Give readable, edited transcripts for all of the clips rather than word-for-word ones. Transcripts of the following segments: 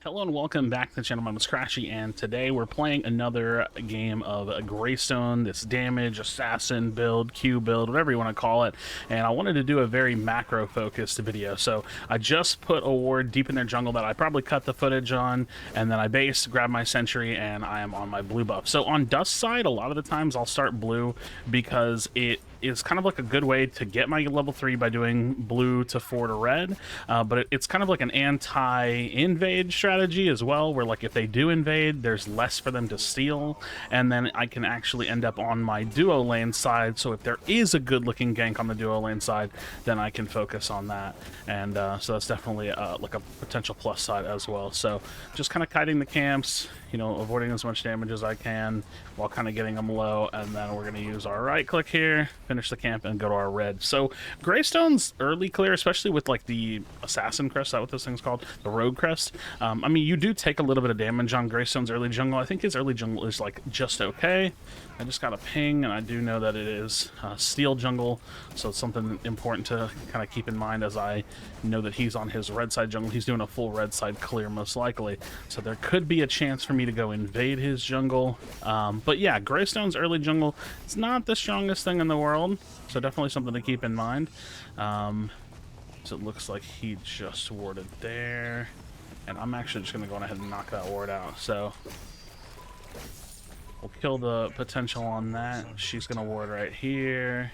Hello and welcome back to the channel. My name is Krashy, and today we're playing another game of Greystone, this damage, assassin build, Q build, whatever you want to call it. And I wanted to do a very macro-focused video. So I just put a ward deep in their jungle that I probably cut the footage on, and then I base, grab my sentry, and I am on my blue buff. So on Dust side, a lot of the times I'll start blue because it is kind of like a good way to get my level 3 by doing blue to 4 to red, but it's kind of like an anti-invade strategy as well, where like if they do invade, there's less for them to steal, and then I can actually end up on my duo lane side. So if there is a good looking gank on the duo lane side, then I can focus on that, and so that's definitely like a potential plus side as well. So just kind of kiting the camps, you know, avoiding as much damage as I can while kind of getting them low, and then we're going to use our right click here, finish the camp, and go to our red. So Greystone's early clear, especially with like the assassin crest, is that what this thing's called, the rogue crest. I mean, you do take a little bit of damage on Greystone's early jungle. I think his early jungle is like just okay. I just got a ping, and I do know that it is steel jungle, so it's something important to kind of keep in mind, as I know that he's on his red side jungle. He's doing a full red side clear most likely, so there could be a chance for me to go invade his jungle. But yeah, Greystone's early jungle, it's not the strongest thing in the world, so definitely something to keep in mind. So it looks like he just warded there, and I'm actually just going to go ahead and knock that ward out. So we'll kill the potential on that. She's going to ward right here.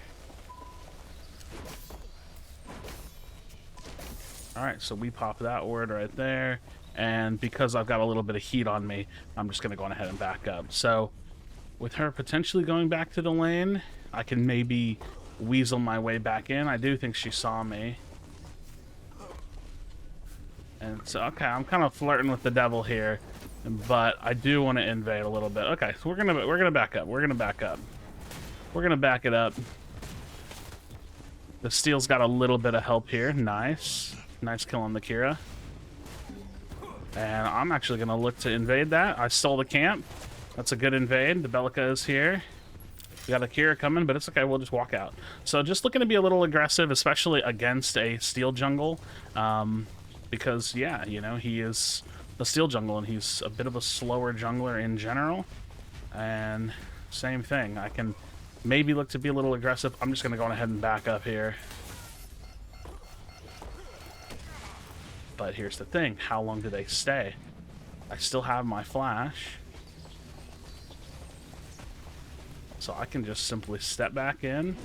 Alright, so we pop that ward right there, and because I've got a little bit of heat on me, I'm just going to go ahead and back up. So with her potentially going back to the lane, I can maybe weasel my way back in. I do think she saw me. And so, okay, I'm kind of flirting with the devil here, but I do want to invade a little bit. Okay, so we're gonna back up. We're gonna back up. We're gonna back it up. The steel's got a little bit of help here. Nice, nice kill on the Kira. And I'm actually gonna look to invade that. I stole the camp. That's a good invade. The Bellica is here. We got a Kira coming, but it's okay. We'll just walk out. So just looking to be a little aggressive, especially against a steel jungle. Because, yeah, you know, he is a steel jungle, and he's a bit of a slower jungler in general. And same thing. I can maybe look to be a little aggressive. I'm just going to go ahead and back up here. But here's the thing. How long do they stay? I still have my flash. So I can just simply step back in.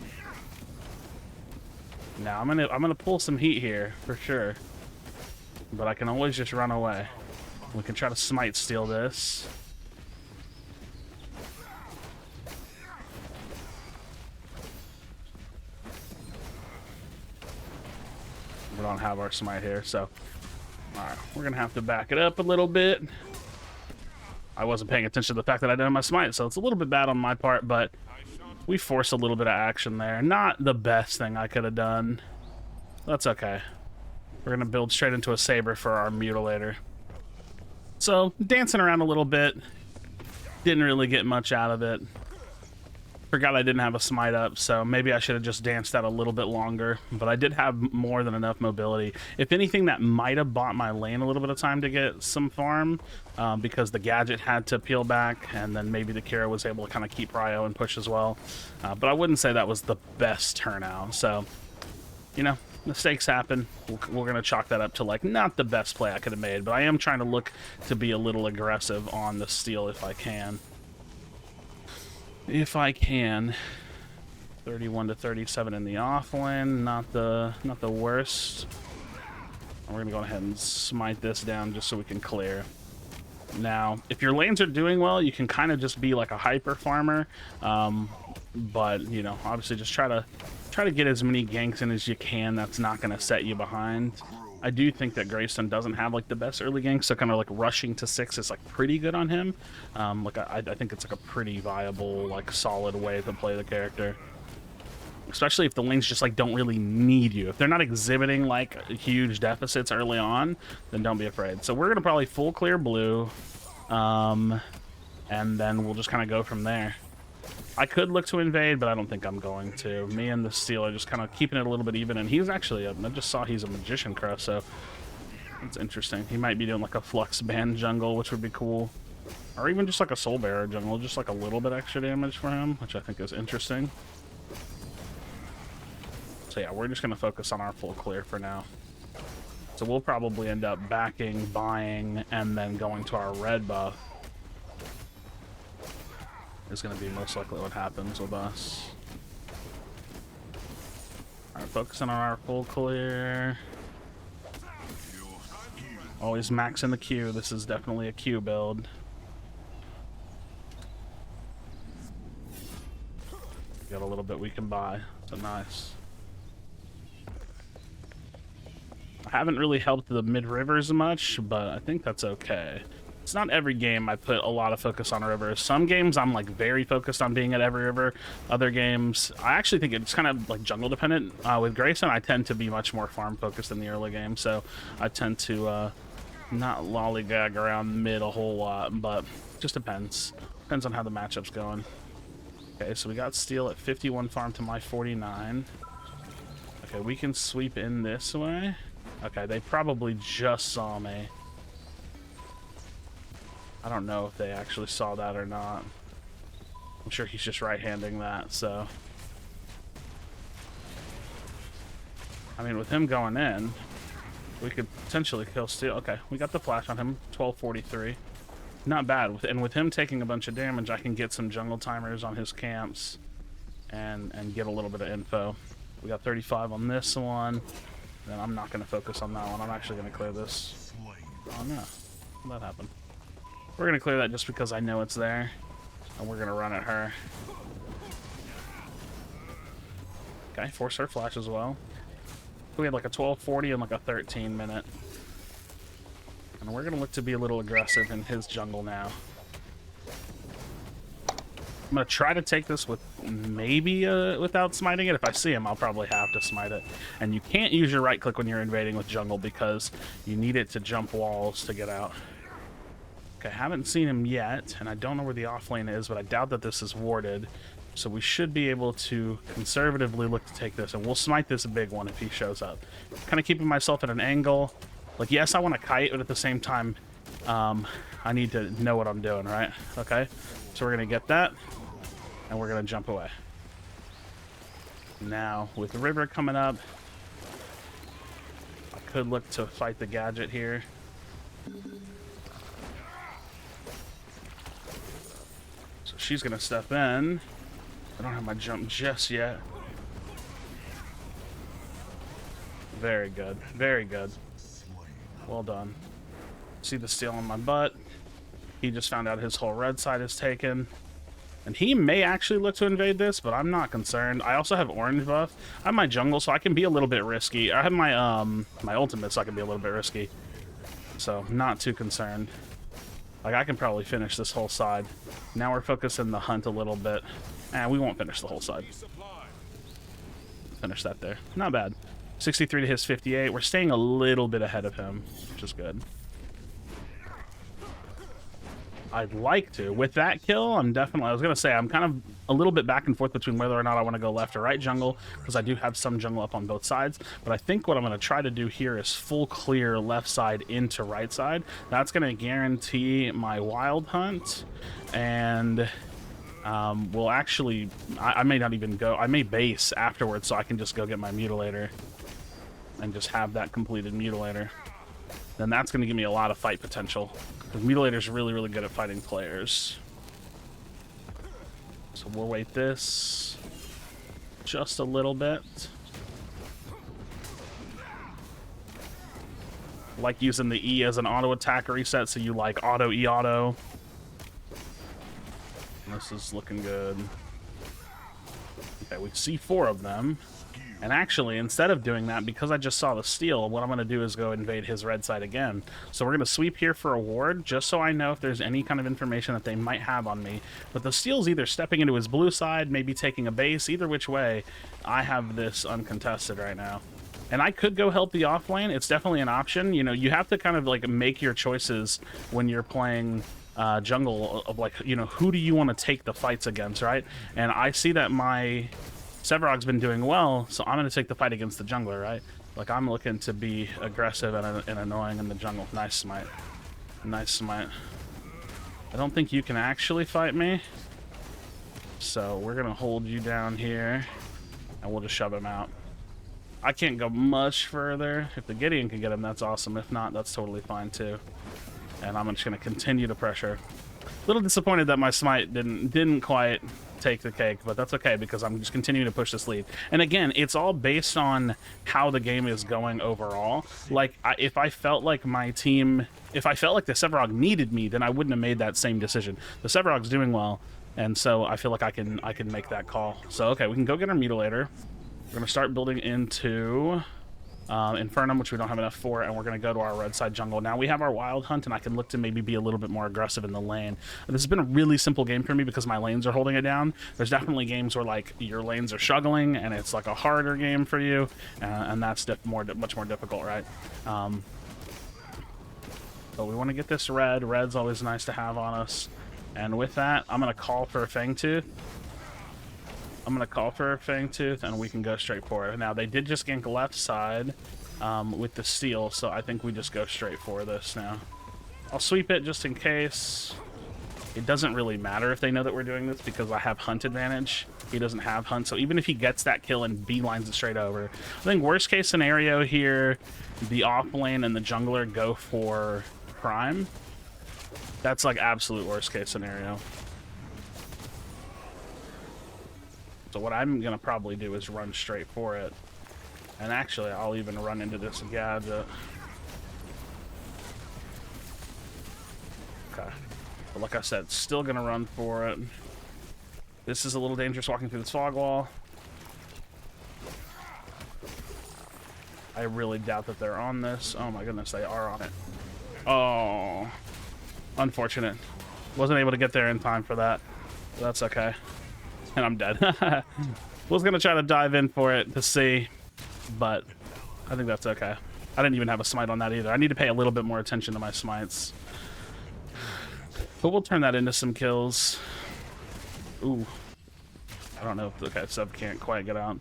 Now I'm gonna pull some heat here for sure, but I can always just run away. We can try to smite steal this. We don't have our smite here, so alright, we're gonna have to back it up a little bit. I wasn't paying attention to the fact that I didn't have my smite, so it's a little bit bad on my part, but we forced a little bit of action there. Not the best thing I could have done. That's okay. We're going to build straight into a saber for our mutilator. So, dancing around a little bit. Didn't really get much out of it. Forgot I didn't have a smite up, so maybe I should have just danced that a little bit longer. But I did have more than enough mobility. If anything, that might have bought my lane a little bit of time to get some farm, because the gadget had to peel back, and then maybe the Kira was able to kind of keep prio and push as well. But I wouldn't say that was the best turnout. So, you know, mistakes happen. We're going to chalk that up to, like, not the best play I could have made. But I am trying to look to be a little aggressive on the steal if I can. If I can. 31 to 37 in the off lane, not the worst. We're gonna go ahead and smite this down just so we can clear. Now, if your lanes are doing well, you can kind of just be like a hyper farmer, but you know, obviously just try to get as many ganks in as you can. That's not gonna set you behind. I do think that Greystone doesn't have like the best early gank, so kind of like rushing to 6 is like pretty good on him. Like I think it's like a pretty viable, like solid way to play the character. Especially if the lanes just like don't really need you. If they're not exhibiting like huge deficits early on, then don't be afraid. So we're gonna probably full clear blue, and then we'll just kind of go from there. I could look to invade, but I don't think I'm going to. Me and the Steel are just kind of keeping it a little bit even, and he's actually, I just saw he's a Magician Crest, so That's interesting. He might be doing like a flux band jungle, which would be cool. Or even just like a soul bearer jungle, just like a little bit extra damage for him, which I think is interesting. So yeah, we're just going to focus on our full clear for now. So we'll probably end up backing, buying, and then going to our red buff. Is going to be most likely what happens with us. Alright, focusing on our full clear. Always maxing the Q. This is definitely a Q build. Got a little bit we can buy, so nice. I haven't really helped the mid-rivers much, but I think that's okay. It's not every game I put a lot of focus on rivers. Some games I'm like very focused on being at every river. Other games, I actually think it's kind of like jungle dependent. With Greystone, I tend to be much more farm focused in the early game, so I tend to not lollygag around mid a whole lot, but just depends. Depends on how the matchup's going. Okay, so we got steel at 51 farm to my 49. Okay, we can sweep in this way. Okay, they probably just saw me. I don't know if they actually saw that or not. I'm sure he's just right-handing that, so... I mean, with him going in, we could potentially kill steel. Okay, we got the flash on him, 1243. Not bad. And with him taking a bunch of damage, I can get some jungle timers on his camps and get a little bit of info. We got 35 on this one. Then I'm not going to focus on that one. I'm actually going to clear this. Oh no, that happened. We're going to clear that just because I know it's there. And we're going to run at her. Okay, force her flash as well. We had like a 1240 and like a 13 minute. And we're going to look to be a little aggressive in his jungle now. I'm going to try to take this with maybe without smiting it. If I see him, I'll probably have to smite it. And you can't use your right click when you're invading with jungle because you need it to jump walls to get out. Okay, haven't seen him yet, and I don't know where the off lane is, but I doubt that this is warded. So we should be able to conservatively look to take this, and we'll smite this big one if he shows up. Kind of keeping myself at an angle. Like, yes, I want to kite, but at the same time, I need to know what I'm doing, right? Okay, so we're going to get that, and we're going to jump away. Now, with the river coming up, I could look to fight the gadget here. So she's going to step in. I don't have my jump just yet. Very good. Very good. Well done. See the steel on my butt. He just found out his whole red side is taken. And he may actually look to invade this, but I'm not concerned. I also have orange buff. I have my jungle, so I can be a little bit risky. I have my my ultimate, so I can be a little bit risky. So, not too concerned. Like, I can probably finish this whole side. Now we're focusing the hunt a little bit. We won't finish the whole side. Finish that there. Not bad. 63 to his 58. We're staying a little bit ahead of him, which is good. I'd like to. With that kill, I'm definitely... I was going to say, I'm kind of a little bit back and forth between whether or not I want to go left or right jungle, because I do have some jungle up on both sides. But I think what I'm going to try to do here is full clear left side into right side. That's going to guarantee my wild hunt, and we'll actually... I may not even go... I may base afterwards so I can just go get my mutilator and just have that completed mutilator. Then that's going to give me a lot of fight potential. Because Mutilator's really, really good at fighting players. So we'll wait this just a little bit. Like using the E as an auto attack reset, so you like auto E auto. This is looking good. Okay, we see 4 of them. And actually, instead of doing that, because I just saw the steal, what I'm going to do is go invade his red side again. So we're going to sweep here for a ward, just so I know if there's any kind of information that they might have on me. But the steal's either stepping into his blue side, maybe taking a base. Either which way, I have this uncontested right now. And I could go help the off lane. It's definitely an option. You know, you have to kind of like make your choices when you're playing jungle of like, you know, who do you want to take the fights against, right? And I see that my... Sevarog's been doing well, so I'm going to take the fight against the jungler, right? Like, I'm looking to be aggressive and annoying in the jungle. Nice smite. Nice smite. I don't think you can actually fight me. So we're going to hold you down here. And we'll just shove him out. I can't go much further. If the Gideon can get him, that's awesome. If not, that's totally fine too. And I'm just going to continue to pressure. A little disappointed that my smite didn't quite take the cake, but that's okay because I'm just continuing to push this lead. And again, it's all based on how the game is going overall. Like, if I felt like my team, if I felt like the Sevarog needed me, then I wouldn't have made that same decision. The Sevarog's doing well, and so I feel like I can make that call. So okay, we can go get our Mutilator. We're gonna start building into Infernum, which we don't have enough for, and we're going to go to our red side jungle. Now we have our Wild Hunt, and I can look to maybe be a little bit more aggressive in the lane. And this has been a really simple game for me because my lanes are holding it down. There's definitely games where, like, your lanes are struggling, and it's, like, a harder game for you, and that's much more difficult, right? But we want to get this red. Red's always nice to have on us. And with that, I'm going to call for a Fangtooth. I'm going to call for a Fangtooth, and we can go straight for it. Now, they did just gank left side with the steal, so I think we just go straight for this now. I'll sweep it just in case. It doesn't really matter if they know that we're doing this because I have hunt advantage. He doesn't have hunt, so even if he gets that kill and beelines it straight over. I think worst case scenario here, the off lane and the jungler go for Prime. That's like absolute worst case scenario. So what I'm going to probably do is run straight for it. And actually, I'll even run into this gadget. Okay. But like I said, still going to run for it. This is a little dangerous walking through this fog wall. I really doubt that they're on this. Oh my goodness, they are on it. Oh. Unfortunate. Wasn't able to get there in time for that. But that's okay. And I'm dead. Was gonna try to dive in for it to see, but I think that's okay. I didn't even have a smite on that either. I need to pay a little bit more attention to my smites. But we'll turn that into some kills. Ooh. I don't know if... Okay, sub can't quite get out.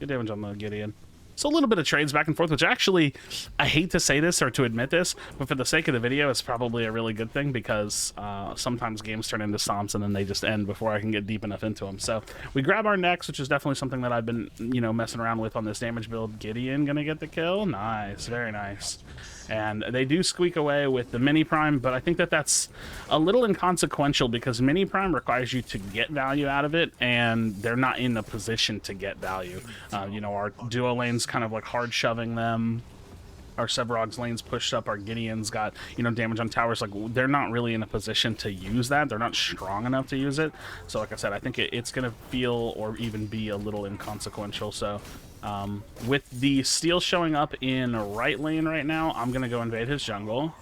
Good damage on the Gideon. So a little bit of trades back and forth, which actually, I hate to say this or to admit this, but for the sake of the video, it's probably a really good thing because sometimes games turn into Stomps and then they just end before I can get deep enough into them. So we grab our necks, which is definitely something that I've been, you know, messing around with on this damage build. Gideon gonna get the kill. Nice, very nice. And they do squeak away with the Mini Prime, but I think that that's a little inconsequential because Mini Prime requires you to get value out of it, and they're not in the position to get value. You know, our duo lane's kind of like hard shoving them. Our Sevarog's lane's pushed up. Our Gideon's got, you know, damage on towers. Like, they're not really in a position to use that. They're not strong enough to use it. So, like I said, I think it's going to feel or even be a little inconsequential. So, with the steal showing up in right lane right now, I'm going to go invade his jungle.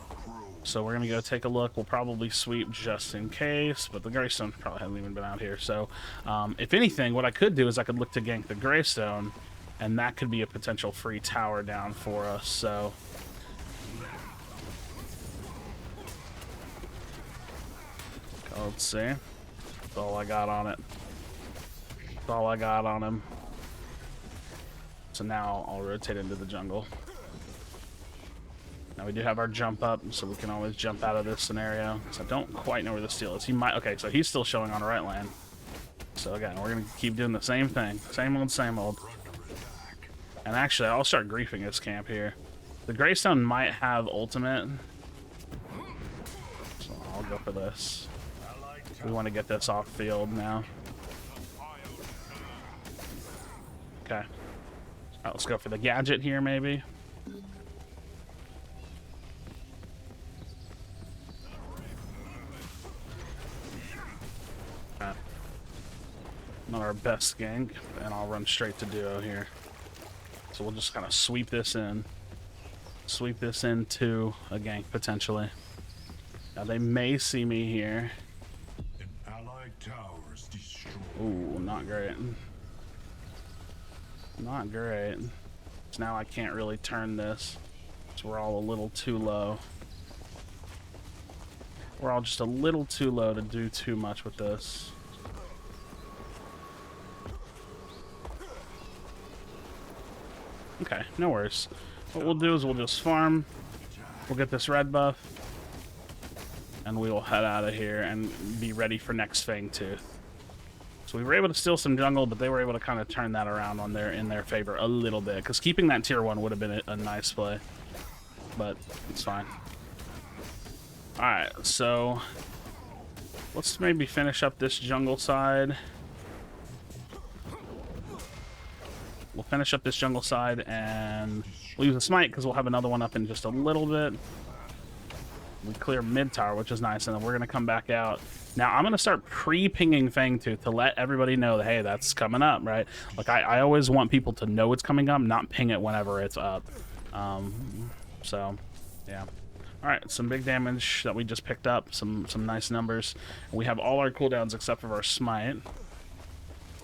So we're going to go take a look. We'll probably sweep just in case, but the Greystone probably hasn't even been out here. So if anything, what I could do is I could look to gank the Greystone, and that could be a potential free tower down for us. So let's see. That's all I got on it. That's all I got on him. So now I'll rotate into the jungle. Now we do have our jump up, so we can always jump out of this scenario. So I don't quite know where the steal is. He might... Okay, so he's still showing on the right lane. So again, we're going to keep doing the same thing. Same old, same old. And actually, I'll start griefing his camp here. The Greystone might have ultimate. So I'll go for this. We want to get this off field now. Okay. Right, let's go for the gadget here, maybe. Not our best gank, and I'll run straight to duo here. So we'll just kind of sweep this in. Sweep this into a gank, potentially. Now they may see me here. An allied tower is destroyed. Ooh, not great. Not great. So now I can't really turn this. So we're all a little too low. We're all just a little too low to do too much with this. Okay, no worries. What we'll do is we'll just farm. We'll get this red buff. And we will head out of here and be ready for next Fangtooth. So we were able to steal some jungle, but they were able to kind of turn that around on in their favor a little bit. Because keeping that tier 1 would have been a nice play. But it's fine. Alright, so let's maybe finish up this jungle side. We'll finish up this jungle side and we'll use a smite because we'll have another one up in just a little bit. We clear mid tower, which is nice, and then we're going to come back out. Now, I'm going to start pre-pinging Fangtooth to let everybody know that, hey, that's coming up, right? Like, I always want people to know it's coming up, not ping it whenever it's up. So, yeah. All right, some big damage that we just picked up, some nice numbers. We have all our cooldowns except for our smite.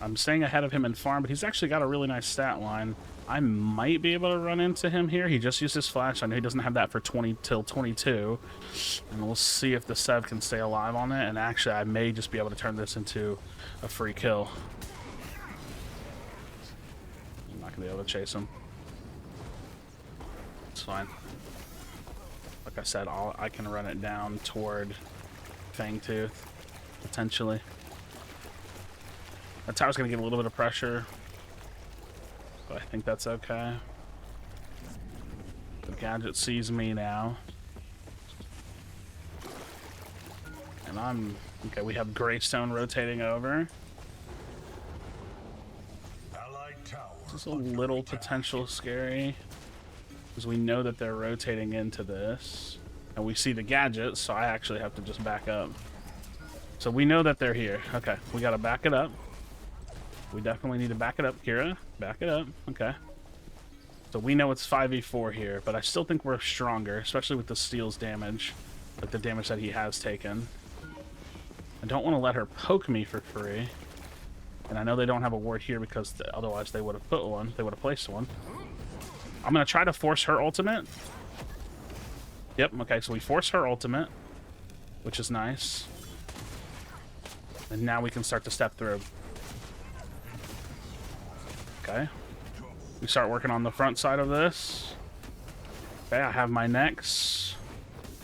I'm staying ahead of him in farm, but he's actually got a really nice stat line. I might be able to run into him here. He just used his flash. I know he doesn't have that for 20 till 22. And we'll see if the Sev can stay alive on it. And actually, I may just be able to turn this into a free kill. I'm not going to be able to chase him. It's fine. Like I said, I can run it down toward Fangtooth, potentially. That tower's going to get a little bit of pressure. But I think that's okay. The gadget sees me now. And I'm... Okay, we have Greystone rotating over. This is a little potential scary. Because we know that they're rotating into this. And we see the gadgets, so I actually have to just back up. So we know that they're here. Okay, we gotta back it up. We definitely need to back it up, Kira. Back it up. Okay. So we know it's 5v4 here, but I still think we're stronger, especially with the steal's damage. Like the damage that he has taken. I don't want to let her poke me for free. And I know they don't have a ward here because otherwise they would have put one. They would have placed one. I'm going to try to force her ultimate. Yep, okay, so we force her ultimate, which is nice. And now we can start to step through. Okay. We start working on the front side of this. Okay, I have my next.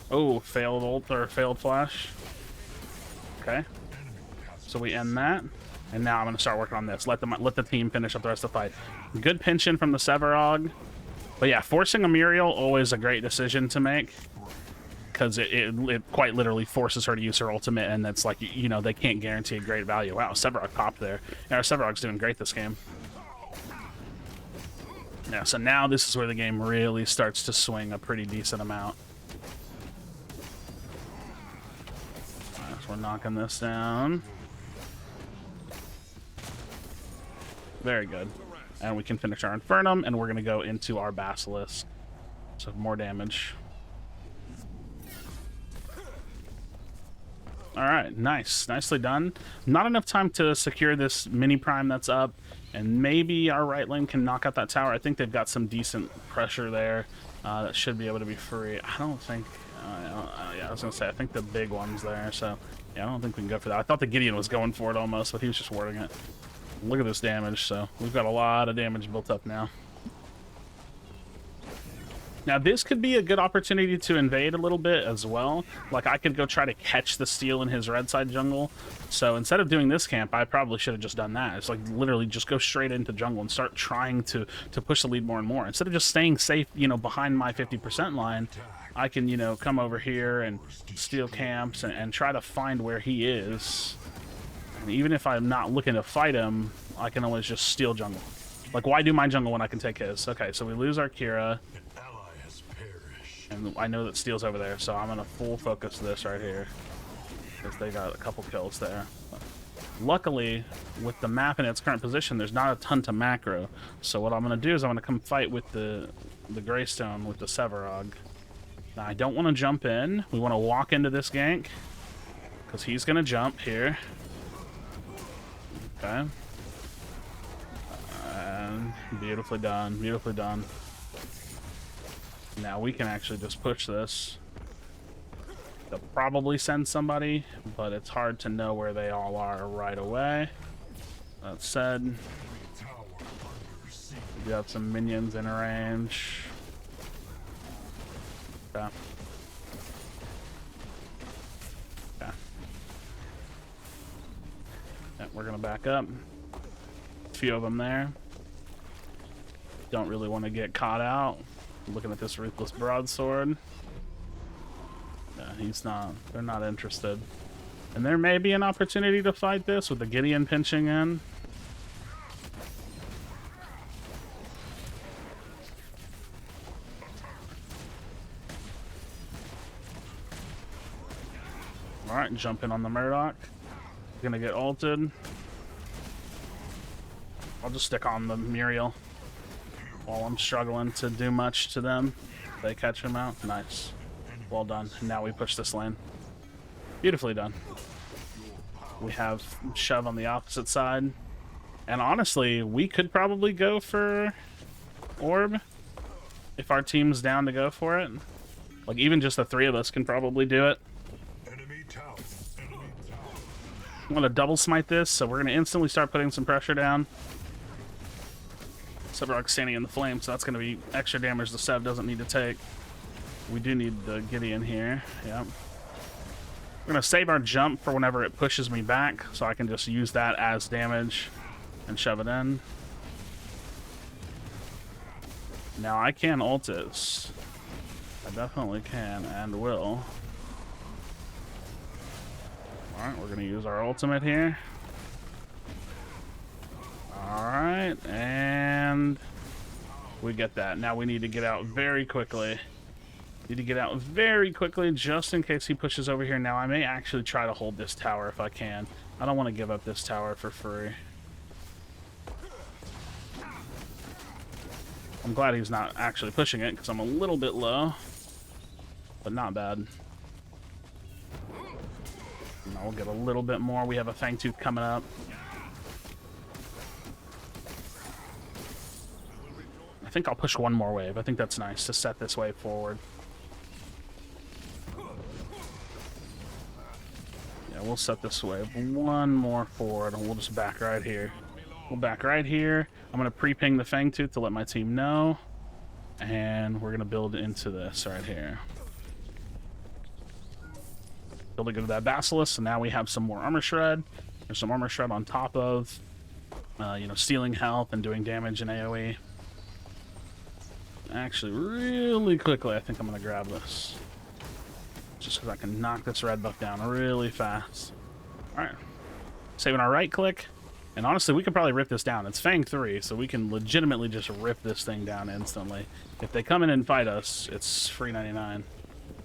Oh, failed ult or failed flash. Okay. So we end that. And now I'm going to start working on this. Let the team finish up the rest of the fight. Good pinch in from the Sevarog. But yeah, forcing a Muriel, always a great decision to make. Because it quite literally forces her to use her ultimate, and that's like, you know, they can't guarantee a great value. Wow, Sevarog popped there. Yeah, our Sevarog's doing great this game. Yeah, so now this is where the game really starts to swing a pretty decent amount. Alright, so we're knocking this down. Very good. And we can finish our Infernum, and we're going to go into our Basilisk. So more damage. Alright, nice. Nicely done. Not enough time to secure this mini prime that's up. And maybe our right lane can knock out that tower. I think they've got some decent pressure there. That should be able to be free. I don't think... yeah, I was going to say, I think the big one's there. So, yeah, I don't think we can go for that. I thought the Gideon was going for it almost, but he was just warding it. Look at this damage. So, we've got a lot of damage built up now. Now, this could be a good opportunity to invade a little bit as well. Like, I could go try to catch the steal in his red side jungle. So, instead of doing this camp, I probably should have just done that. It's like, literally, just go straight into jungle and start trying to push the lead more and more. Instead of just staying safe, you know, behind my 50% line, I can, you know, come over here and steal camps and try to find where he is. And even if I'm not looking to fight him, I can always just steal jungle. Like, why do my jungle when I can take his? Okay, so we lose our Kira. And I know that Steel's over there, so I'm going to full focus this right here. Because they got a couple kills there. Luckily, with the map in its current position, there's not a ton to macro. So what I'm going to do is I'm going to come fight with the Greystone with the Sevarog. Now, I don't want to jump in. We want to walk into this gank. Because he's going to jump here. Okay. And beautifully done. Beautifully done. Now we can actually just push this. They'll probably send somebody, but it's hard to know where they all are right away. That said, You have some minions in range. Okay. Okay. Yeah, we're gonna back up. A few of them there. Don't really want to get caught out. Looking at this ruthless broadsword. Yeah, he's not. They're not interested. And there may be an opportunity to fight this with the Gideon pinching in. Alright, jump in on the Murdoch. Gonna get ulted. I'll just stick on the Muriel while I'm struggling to do much to them. They catch him out. Nice. Well done. Now we push this lane. Beautifully done. We have shove on the opposite side. And honestly, we could probably go for orb if our team's down to go for it. Like, even just the three of us can probably do it. I'm going to double smite this, so we're going to instantly start putting some pressure down. Sevarog's standing in the flame, so that's going to be extra damage the Sev doesn't need to take. We do need the Gideon here. Yep. We're going to save our jump for whenever it pushes me back, so I can just use that as damage and shove it in. Now I can ult this. I definitely can and will. Alright, we're going to use our ultimate here. Alright, and we get that. Now we need to get out very quickly. Need to get out very quickly just in case he pushes over here. Now I may actually try to hold this tower if I can. I don't want to give up this tower for free. I'm glad he's not actually pushing it because I'm a little bit low. But not bad. Now we'll get a little bit more. We have a Fangtooth coming up. I think I'll push one more wave. I think that's nice to set this wave forward. Yeah, we'll set this wave one more forward, and we'll just back right here. We'll back right here. I'm going to pre-ping the Fangtooth to let my team know. And we're going to build into this right here. Building into that Basilisk, so now we have some more Armor Shred. There's some Armor Shred on top of, you know, stealing health and doing damage in AoE. Actually, really quickly, I think I'm going to grab this. Just because I can knock this red buff down really fast. Alright. Saving our right click. And honestly, we could probably rip this down. It's Fang 3, so we can legitimately just rip this thing down instantly. If they come in and fight us, it's free 99.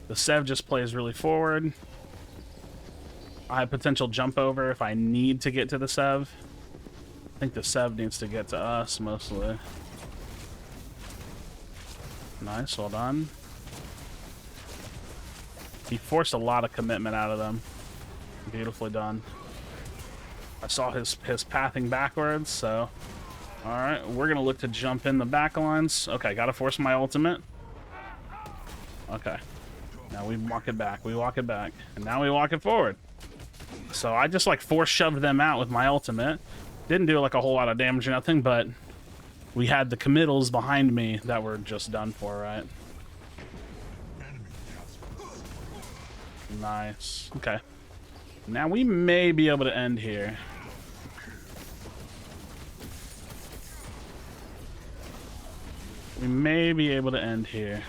The Sev just plays really forward. I have potential jump over if I need to get to the Sev. I think the Sev needs to get to us, mostly. Nice, well done. He forced a lot of commitment out of them. Beautifully done. I saw his pathing backwards, so... Alright, we're going to look to jump in the back lines. Okay, got to force my ultimate. Okay. Now we walk it back. We walk it back. And now we walk it forward. So I just, like, force-shoved them out with my ultimate. Didn't do, like, a whole lot of damage or nothing, but... we had the committals behind me that were just done for, right? Nice. Okay. Now we may be able to end here. We may be able to end here.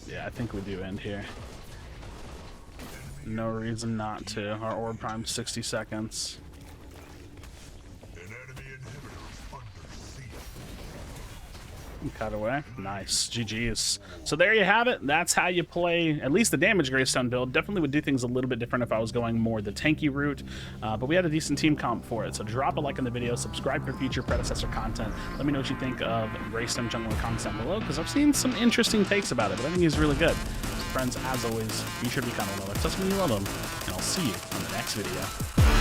Yeah, I think we do end here. No reason not to. Our orb prime's 60 seconds. Cut away. Nice. GG's. So there you have it. That's how you play at least the damage Greystone build. Definitely would do things a little bit different if I was going more the tanky route, but we had a decent team comp for it. So drop a like in the video, subscribe for future Predecessor content. Let me know what you think of Greystone jungle in the comments down below, because I've seen some interesting takes about it, but I think he's really good. Friends, as always, be sure to be kind of one of us when you love them, and I'll see you in the next video.